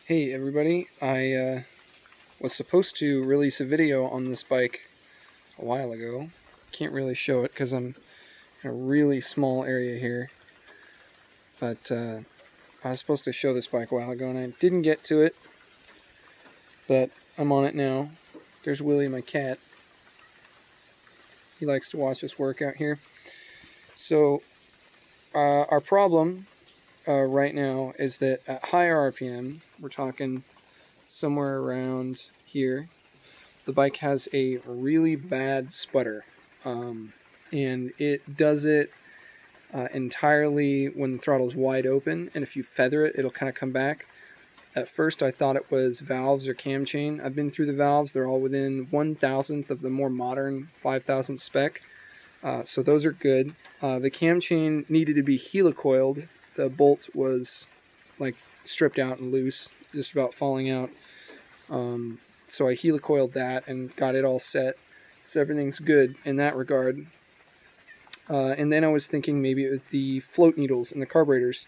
Hey everybody, I was supposed to release a video on this bike a while ago. Can't really show it because I'm in a really small area here. But I was supposed to show this bike a while ago and I didn't get to it. But I'm on it now. There's Willie, my cat. He likes to watch us work out here. So our problem right now is that at higher RPM, we're talking somewhere around here, the bike has a really bad sputter, and it does it entirely when the throttle's wide open, and if you feather it, it'll kind of come back. At first I thought it was valves or cam chain. I've been through the valves. They're all within 1,000th of the more modern 5,000 spec, so those are good. The cam chain needed to be helicoiled. The bolt was like stripped out and loose, just about falling out. So I helicoiled that and got it all set. So everything's good in that regard. And then I was thinking maybe it was the float needles in the carburetors.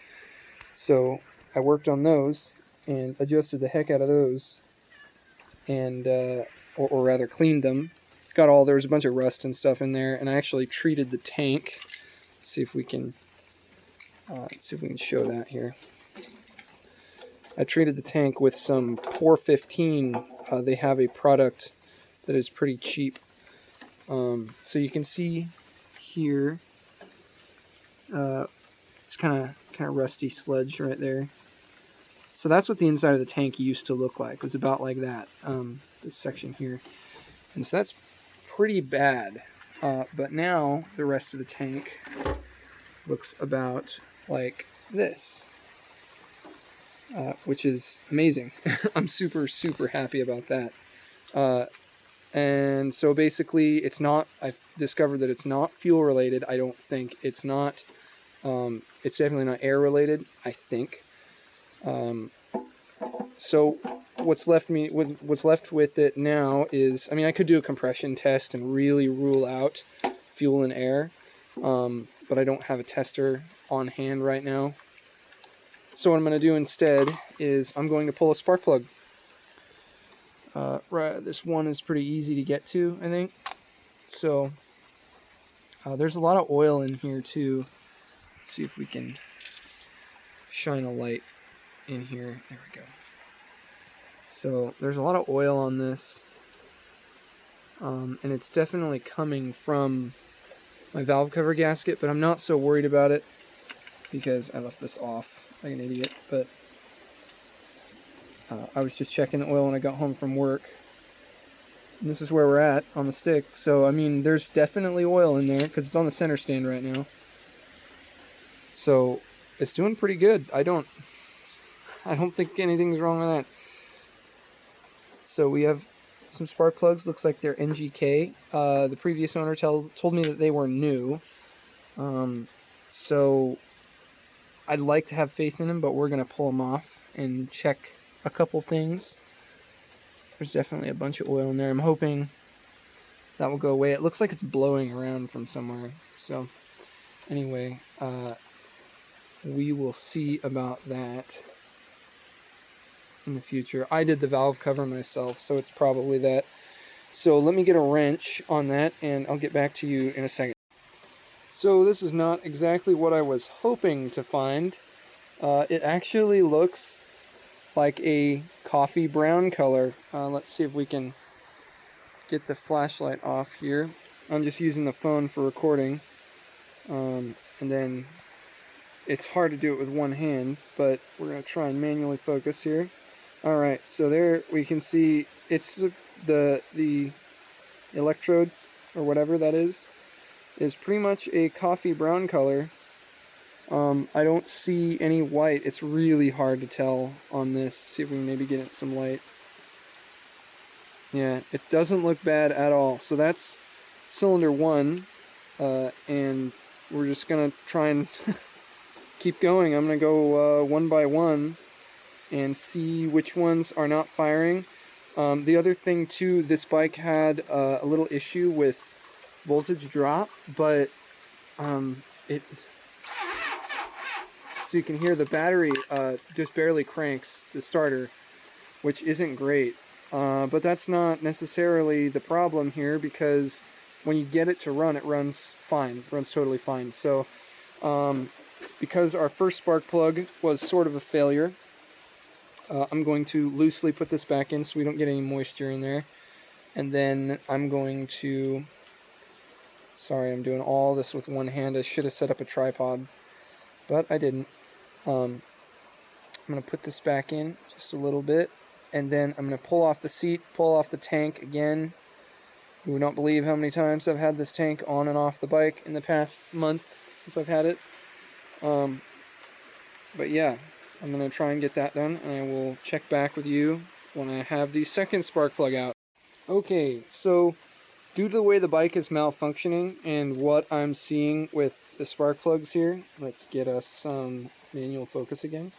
So I worked on those and adjusted the heck out of those. And, or rather cleaned them. There was a bunch of rust and stuff in there. And I actually treated the tank. See if we can show that here. I treated the tank with some Pour 15. They have a product that is pretty cheap. So you can see here, it's kind of rusty sludge right there. So that's what the inside of the tank used to look like. It was about like that, this section here. And so that's pretty bad. But now the rest of the tank looks about like this. Which is amazing. I'm super happy about that. And so basically I've discovered that it's not fuel related. I don't think it's not, it's definitely not air related, I think. So what's left with it now is, I mean, I could do a compression test and really rule out fuel and air, but I don't have a tester on hand right now. So what I'm going to do instead is I'm going to pull a spark plug. This one is pretty easy to get to, I think. So there's a lot of oil in here too. Let's see if we can shine a light in here. There we go. So there's a lot of oil on this, and it's definitely coming from my valve cover gasket, but I'm not so worried about it because I left this off like an idiot. But I was just checking the oil when I got home from work, and this is where we're at on the stick. So I mean, there's definitely oil in there because it's on the center stand right now. So it's doing pretty good. I don't think anything's wrong with that. So we have some spark plugs. Looks like they're NGK. The previous owner told me that they were new. So I'd like to have faith in them, but we're going to pull them off and check a couple things. There's definitely a bunch of oil in there. I'm hoping that will go away. It looks like it's blowing around from somewhere. So anyway, we will see about that in the future. I did the valve cover myself, so it's probably that. So let me get a wrench on that, and I'll get back to you in a second. So this is not exactly what I was hoping to find. It actually looks like a coffee brown color. Let's see if we can get the flashlight off here. I'm just using the phone for recording. And then it's hard to do it with one hand, but we're going to try and manually focus here. Alright, so there we can see it's the electrode, or whatever that is pretty much a coffee brown color. I don't see any white. It's really hard to tell on this. See if we can maybe get it some light. Yeah, it doesn't look bad at all. So that's cylinder 1, and we're just gonna try and keep going. I'm gonna go one by one and see which ones are not firing. The other thing too, this bike had a little issue with voltage drop, but So you can hear the battery just barely cranks the starter, which isn't great. But that's not necessarily the problem here, because when you get it to run, it runs fine. It runs totally fine. So because our first spark plug was sort of a failure, I'm going to loosely put this back in so we don't get any moisture in there. And then I'm going to... Sorry, I'm doing all this with one hand. I should have set up a tripod, but I didn't. I'm going to put this back in just a little bit, and then I'm going to pull off the seat, pull off the tank again. You don't believe how many times I've had this tank on and off the bike in the past month since I've had it. But yeah, I'm going to try and get that done, and I will check back with you when I have the second spark plug out. Okay, so due to the way the bike is malfunctioning and what I'm seeing with the spark plugs here, let's get us some manual focus again.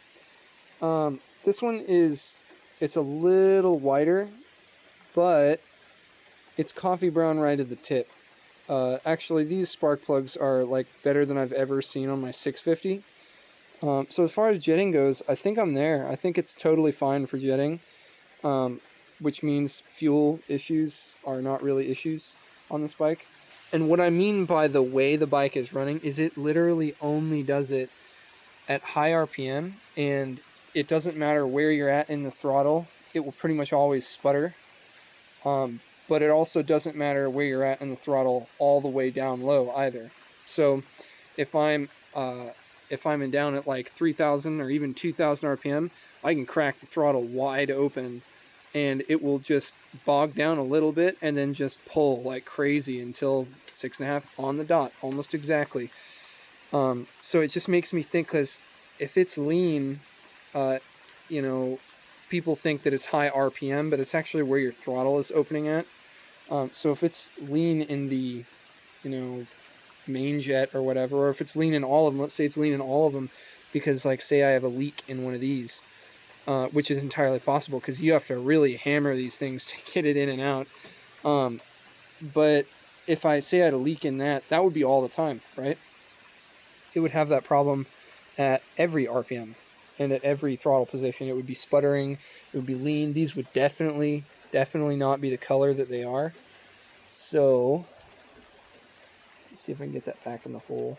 This one it's a little whiter, but it's coffee brown right at the tip. Actually, these spark plugs are like better than I've ever seen on my 650. So as far as jetting goes, I think I'm there. I think it's totally fine for jetting. Which means fuel issues are not really issues on this bike. And what I mean by the way the bike is running is it literally only does it at high RPM, and it doesn't matter where you're at in the throttle, it will pretty much always sputter. But it also doesn't matter where you're at in the throttle all the way down low either. So if I'm down at like 3,000 or even 2,000 RPM, I can crack the throttle wide open, and it will just bog down a little bit and then just pull like crazy until 6.5 on the dot, almost exactly. So it just makes me think, because if it's lean, you know, people think that it's high RPM, but it's actually where your throttle is opening at. So if it's lean in the, you know, main jet or whatever, or if it's lean in all of them, let's say it's lean in all of them, because like say I have a leak in one of these, which is entirely possible because you have to really hammer these things to get it in and out. But if I say I had a leak in that, that would be all the time, right? It would have that problem at every RPM and at every throttle position. It would be sputtering, it would be lean. These would definitely not be the color that they are. So let's see if I can get that back in the hole.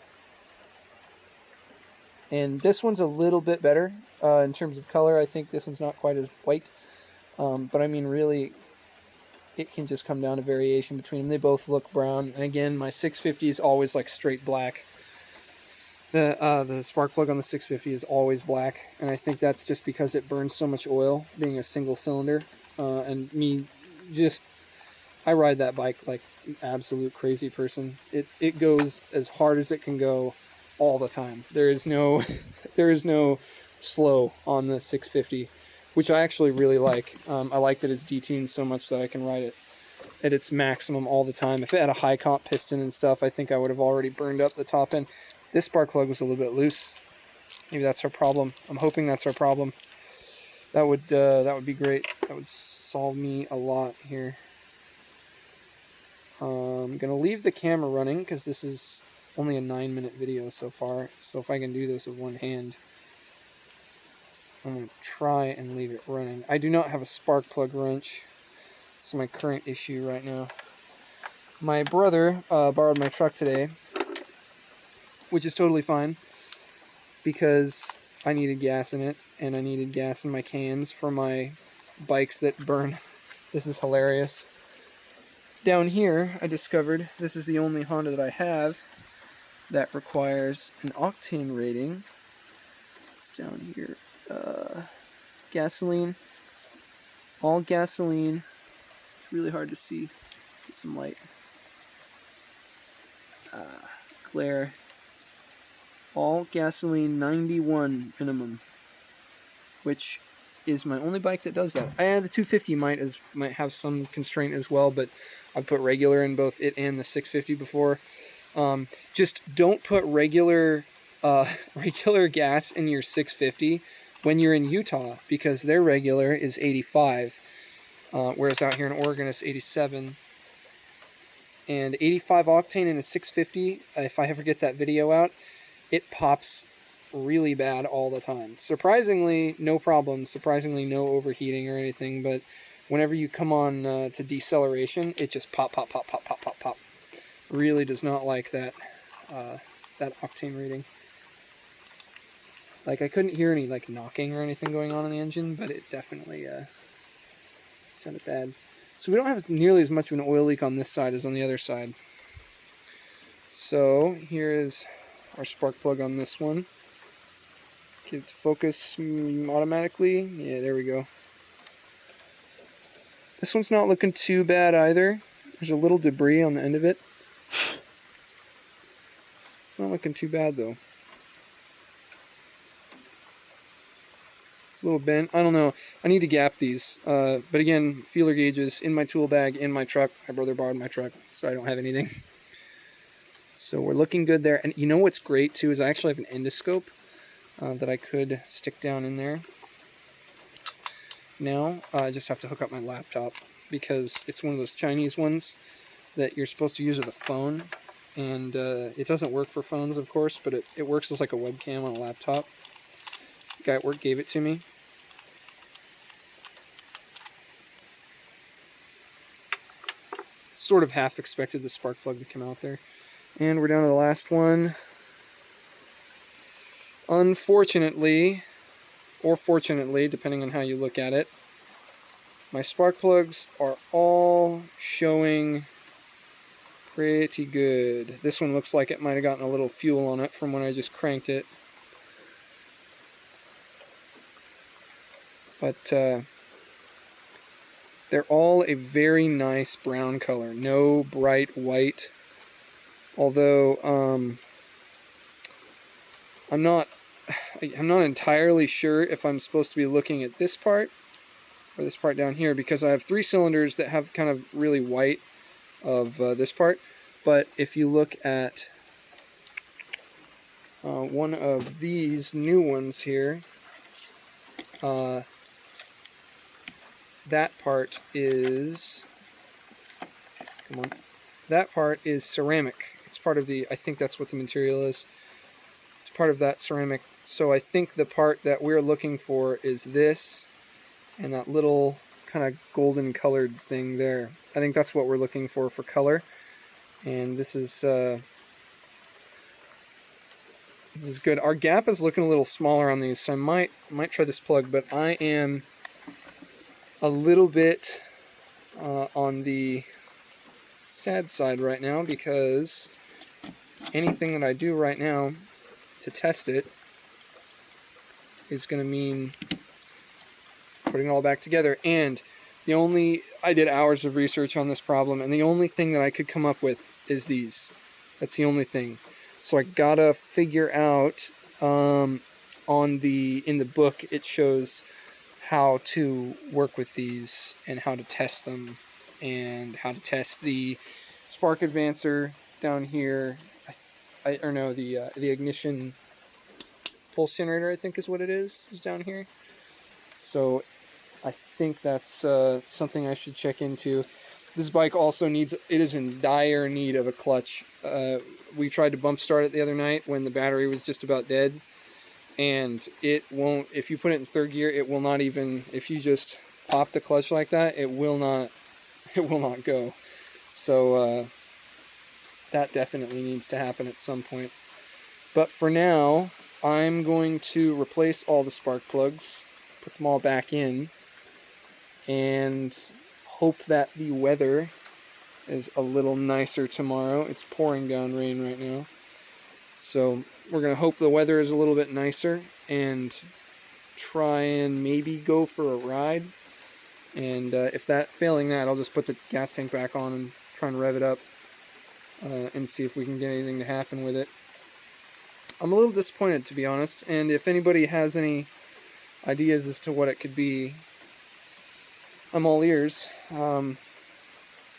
And this one's a little bit better in terms of color. I think this one's not quite as white. But I mean, really, it can just come down to variation between them. They both look brown. And again, my 650 is always like straight black. The spark plug on the 650 is always black. And I think that's just because it burns so much oil, being a single cylinder. And me, I ride that bike like an absolute crazy person. It goes as hard as it can go all the time. There is no slow on the 650, which I actually really like. I like that it's detuned so much that I can ride it at its maximum all the time. If it had a high comp piston and stuff, I think I would have already burned up the top end. This spark plug was a little bit loose. Maybe that's our problem. I'm hoping that's our problem. That would be great. That would solve me a lot here. I'm gonna leave the camera running because this is only a 9-minute video so far. So if I can do this with one hand, I'm gonna try and leave it running. I do not have a spark plug wrench. It's my current issue right now. My brother borrowed my truck today, which is totally fine because I needed gas in it, and I needed gas in my cans for my bikes that burn. This is hilarious. Down here, I discovered this is the only Honda that I have that requires an octane rating. It's down here. Gasoline. All gasoline. It's really hard to see. Let's get some light. Glare. All gasoline 91 minimum, which is my only bike that does that. The 250 might have some constraint as well, but I've put regular in both it and the 650 before. Just don't put regular gas in your 650 when you're in Utah, because their regular is 85, whereas out here in Oregon it's 87. And 85 octane in a 650, if I ever get that video out, it pops really bad all the time. Surprisingly, no problems. Surprisingly, no overheating or anything. But whenever you come on to deceleration, it just pop, pop, pop, pop, pop, pop, pop. Really does not like that that octane reading. Like, I couldn't hear any like knocking or anything going on in the engine, but it definitely sounded bad. So we don't have nearly as much of an oil leak on this side as on the other side. So here is our spark plug on this one. Get it to focus automatically. Yeah, there we go. This one's not looking too bad either. There's a little debris on the end of it. It's not looking too bad though. It's a little bent. I don't know. I need to gap these. But again, feeler gauges in my tool bag, in my truck. My brother borrowed my truck, so I don't have anything. So we're looking good there. And you know what's great too is I actually have an endoscope that I could stick down in there. Now I just have to hook up my laptop because it's one of those Chinese ones that you're supposed to use with a phone. And it doesn't work for phones, of course, but it works as like a webcam on a laptop. The guy at work gave it to me. Sort of half expected the spark plug to come out there. And we're down to the last one. Unfortunately, or fortunately, depending on how you look at it, my spark plugs are all showing pretty good. This one looks like it might have gotten a little fuel on it from when I just cranked it. But they're all a very nice brown color. No bright white. Although I'm not entirely sure if I'm supposed to be looking at this part or this part down here, because I have 3 cylinders that have kind of really white of this part. But if you look at one of these new ones here, that part is, come on, that part is ceramic. It's part of the, I think that's what the material is. It's part of that ceramic. So I think the part that we're looking for is this and that little kind of golden colored thing there. I think that's what we're looking for color. And this is good. Our gap is looking a little smaller on these, so I might try this plug, but I am a little bit on the sad side right now, because anything that I do right now to test it is going to mean putting it all back together. And I did hours of research on this problem, and the only thing that I could come up with is these. That's the only thing. So I gotta figure out, in the book it shows how to work with these and how to test them and how to test the spark advancer down here. The ignition pulse generator, I think is what it is down here. So I think that's something I should check into. This bike also is in dire need of a clutch. We tried to bump start it the other night when the battery was just about dead, and it won't, if you put it in 3rd gear, it will not even, if you just pop the clutch like that, it will not go. So that definitely needs to happen at some point. But for now, I'm going to replace all the spark plugs, put them all back in, and hope that the weather is a little nicer tomorrow. It's pouring down rain right now. So we're going to hope the weather is a little bit nicer and try and maybe go for a ride. And failing that, I'll just put the gas tank back on and try and rev it up and see if we can get anything to happen with it. I'm a little disappointed, to be honest, and if anybody has any ideas as to what it could be, I'm all ears.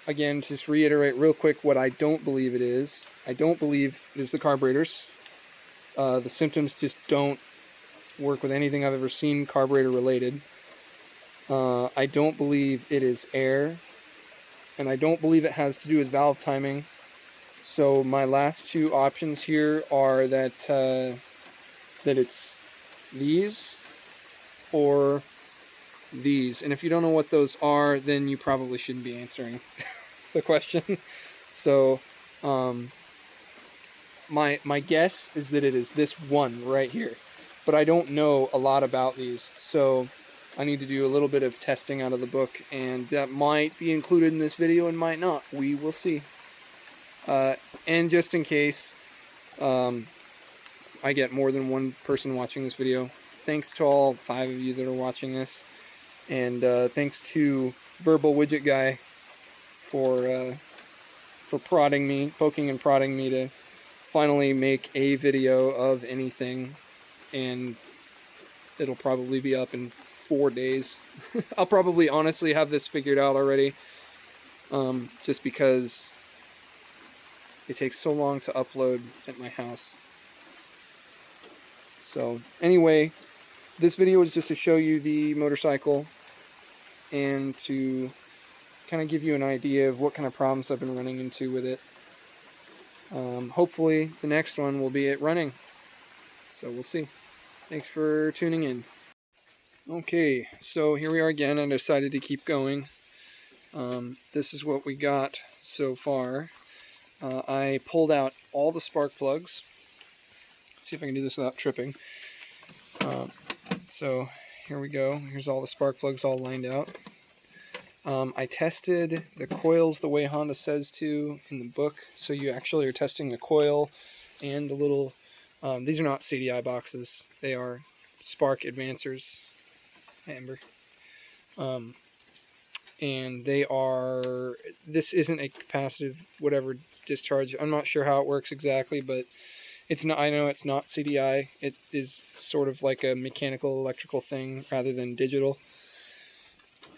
Again, just reiterate real quick what I don't believe it is. I don't believe it is the carburetors. The symptoms just don't work with anything I've ever seen carburetor related. I don't believe it is air, and I don't believe it has to do with valve timing. So my last 2 options here are that that it's these or these. And if you don't know what those are, then you probably shouldn't be answering the question. So my guess is that it is this one right here, but I don't know a lot about these, so I need to do a little bit of testing out of the book, and that might be included in this video and might not. We will see. And just in case I get more than one person watching this video, thanks to all 5 of you that are watching this, and thanks to Verbal Widget Guy for prodding me, poking and prodding me to finally make a video of anything, and it'll probably be up in 4 days. I'll probably honestly have this figured out already, just because it takes so long to upload at my house. So anyway, this video is just to show you the motorcycle and to kind of give you an idea of what kind of problems I've been running into with it. Hopefully the next one will be it running, so we'll see. Thanks for tuning in. Okay, so here we are again. I decided to keep going. This is what we got so far. I pulled out all the spark plugs. Let's see if I can do this without tripping. So here we go. Here's all the spark plugs all lined out. I tested the coils the way Honda says to in the book. So you actually are testing the coil and the little, these are not CDI boxes. They are spark advancers. Amber. And they are, this isn't a capacitive whatever discharge. I'm not sure how it works exactly, but it's not, I know it's not CDI. It is sort of like a mechanical electrical thing rather than digital.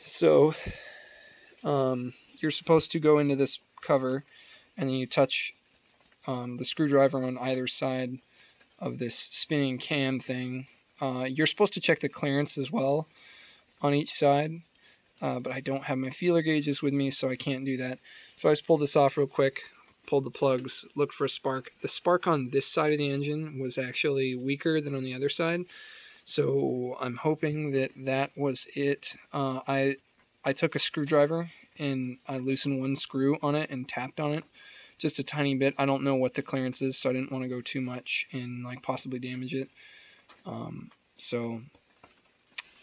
So you're supposed to go into this cover and then you touch the screwdriver on either side of this spinning cam thing. You're supposed to check the clearance as well on each side, but I don't have my feeler gauges with me, so I can't do that. So I just pulled this off real quick, pulled the plugs, looked for a spark. The spark on this side of the engine was actually weaker than on the other side, so I'm hoping that that was it. I took a screwdriver and I loosened one screw on it and tapped on it just a tiny bit. I don't know what the clearance is, so I didn't want to go too much and like possibly damage it. So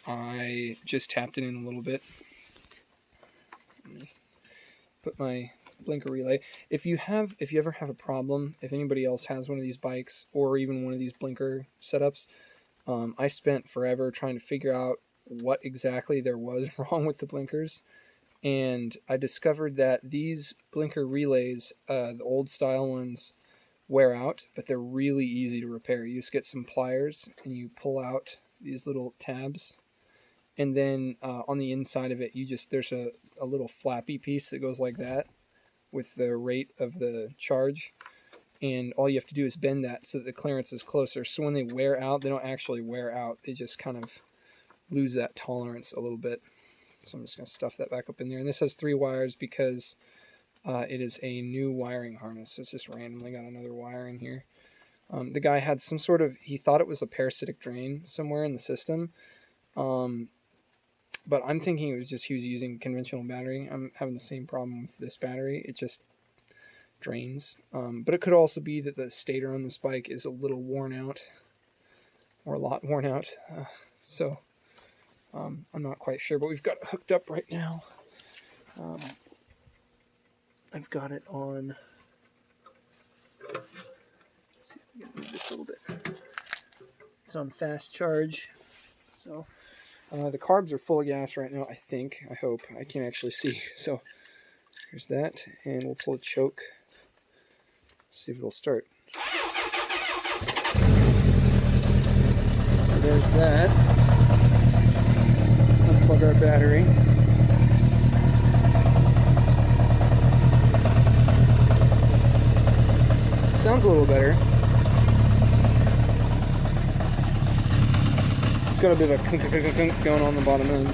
I just tapped it in a little bit. Let me put my blinker relay. If you ever have a problem, if anybody else has one of these bikes or even one of these blinker setups, I spent forever trying to figure out what exactly there was wrong with the blinkers, and I discovered that these blinker relays, the old style ones, wear out, but they're really easy to repair. You just get some pliers and you pull out these little tabs, and then on the inside of it there's a little flappy piece that goes like that with the rate of the charge, and all you have to do is bend that so that the clearance is closer. So when they wear out, they don't actually wear out, they just kind of lose that tolerance a little bit. So I'm just going to stuff that back up in there, and this has 3 wires because it is a new wiring harness, so it's just randomly got another wire in here. The guy had some sort of, he thought it was a parasitic drain somewhere in the system, but I'm thinking it was just he was using conventional battery. I'm having the same problem with this battery, it just drains. But it could also be that the stator on this bike is a little worn out, or a lot worn out, so I'm not quite sure, but we've got it hooked up right now. I've got it on, let's see if we can move this a little bit. It's on fast charge, so the carbs are full of gas right now, I think, I hope. I can't actually see, so here's that, and we'll pull a choke, see if it'll start. So there's that. Unplug our battery. Sounds a little better. It's got a bit of kunk going on the bottom end.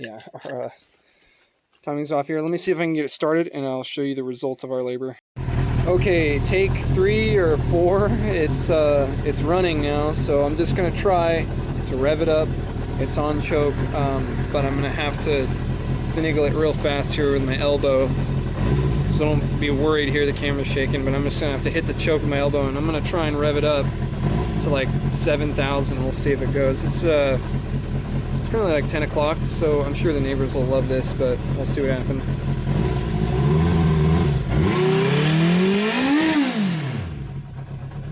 yeah, our timing's off here. Let me see if I can get it started, and I'll show you the result of our labor. Okay, take 3 or 4. It's running now, so I'm just gonna try to rev it up. It's on choke, but I'm gonna have to finagle it real fast here with my elbow. So don't be worried here, the camera's shaking, but I'm just gonna have to hit the choke with my elbow, and I'm gonna try and rev it up to like 7,000. We'll see if it goes. It's currently like 10 o'clock, so I'm sure the neighbors will love this, but we'll see what happens.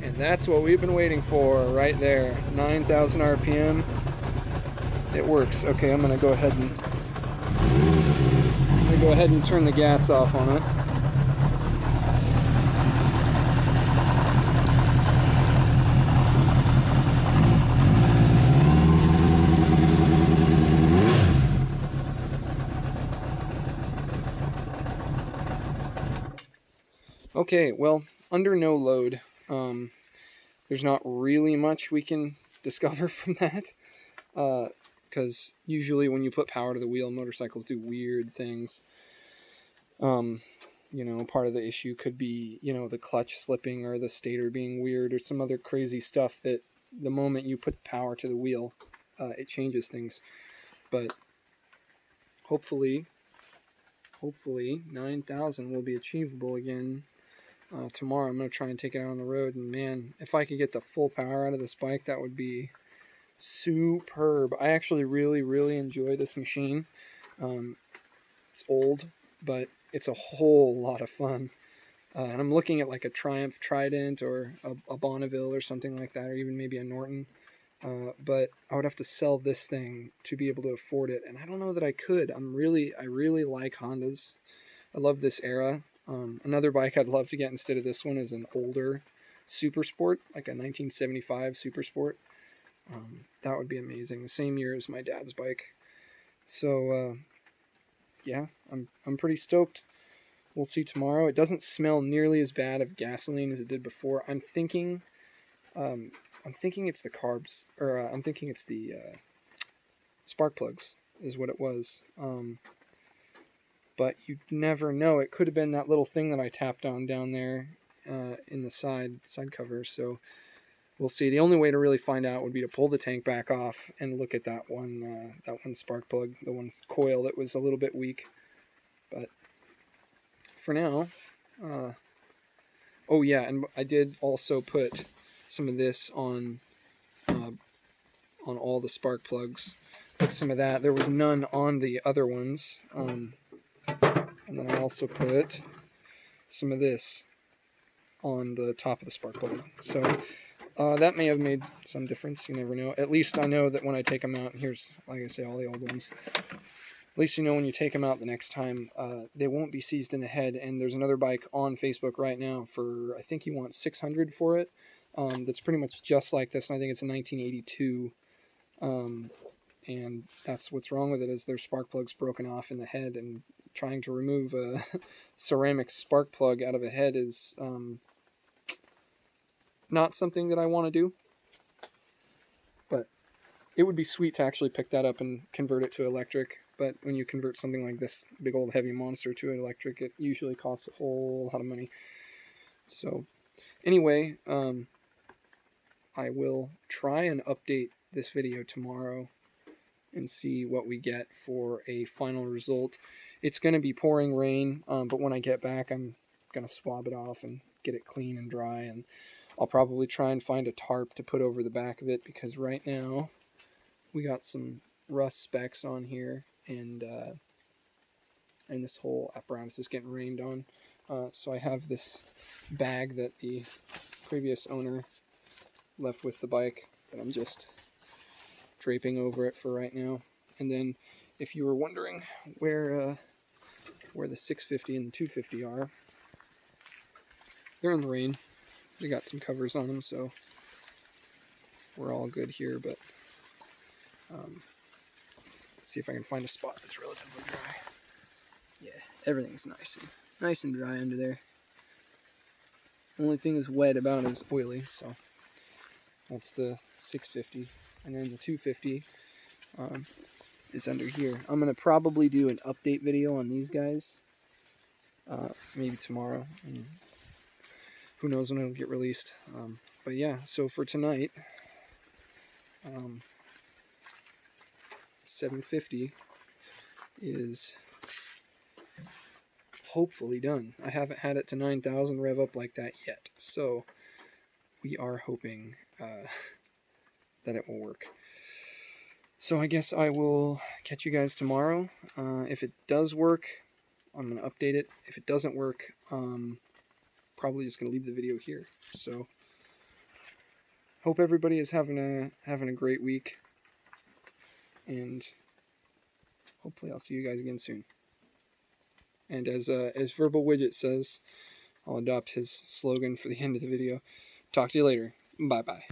And that's what we've been waiting for right there. 9,000 RPM. It works. Okay, I'm gonna go ahead and turn the gas off on it. Okay, well, under no load, there's not really much we can discover from that, because usually when you put power to the wheel, motorcycles do weird things. You know, part of the issue could be, you know, the clutch slipping or the stator being weird or some other crazy stuff that the moment you put power to the wheel, it changes things. But hopefully 9,000 will be achievable again. Tomorrow I'm going to try and take it out on the road, and man, if I could get the full power out of this bike, that would be superb. I actually really enjoy this machine. It's old, but it's a whole lot of fun. And I'm looking at like a Triumph Trident or a Bonneville or something like that, or even maybe a Norton. But I would have to sell this thing to be able to afford it, and I don't know that I could. I really like Hondas. I love this era. Another bike I'd love to get instead of this one is an older Super Sport, like a 1975 Super Sport. That would be amazing. The same year as my dad's bike. So yeah, I'm pretty stoked. We'll see tomorrow. It doesn't smell nearly as bad of gasoline as it did before. I'm thinking it's the carbs, or I'm thinking it's the spark plugs is what it was. But you never know. It could have been that little thing that I tapped on down there in the side cover. So we'll see. The only way to really find out would be to pull the tank back off and look at that one spark plug, the one coil that was a little bit weak. But for now, oh yeah, and I did also put some of this on all the spark plugs. Put some of that. There was none on the other ones. And then I also put some of this on the top of the spark plug. So that may have made some difference. You never know. At least I know that when I take them out, and here's, like I say, all the old ones. At least you know when you take them out the next time, they won't be seized in the head. And there's another bike on Facebook right now for, I think he wants 600 for it. That's pretty much just like this, and I think it's a 1982. And that's what's wrong with it, is their spark plug's broken off in the head, and trying to remove a ceramic spark plug out of a head is not something that I want to do. But it would be sweet to actually pick that up and convert it to electric. But when you convert something like this big old heavy monster to an electric, it usually costs a whole lot of money. So anyway, I will try and update this video tomorrow and see what we get for a final result. It's going to be pouring rain, but when I get back, I'm going to swab it off and get it clean and dry, and I'll probably try and find a tarp to put over the back of it, because right now we got some rust specks on here, and this whole apparatus is getting rained on. So I have this bag that the previous owner left with the bike that I'm just draping over it for right now. And then if you were wondering where the 650 and the 250 are, they're in the rain. They got some covers on them, so we're all good here. But see if I can find a spot that's relatively dry. Yeah, everything's nice and dry under there. Only thing that's wet about it is oily, so that's the 650. And then the 250, is under here. I'm going to probably do an update video on these guys. Maybe tomorrow. And who knows when it'll get released. But yeah, so for tonight, 750 is hopefully done. I haven't had it to 9,000 rev up like that yet. So we are hoping that it will work. So I guess I will catch you guys tomorrow. If it does work, I'm going to update it. If it doesn't work, probably just going to leave the video here. So hope everybody is having a great week, and hopefully I'll see you guys again soon. And as Verbal Widget says, I'll adopt his slogan for the end of the video. Talk to you later. Bye bye.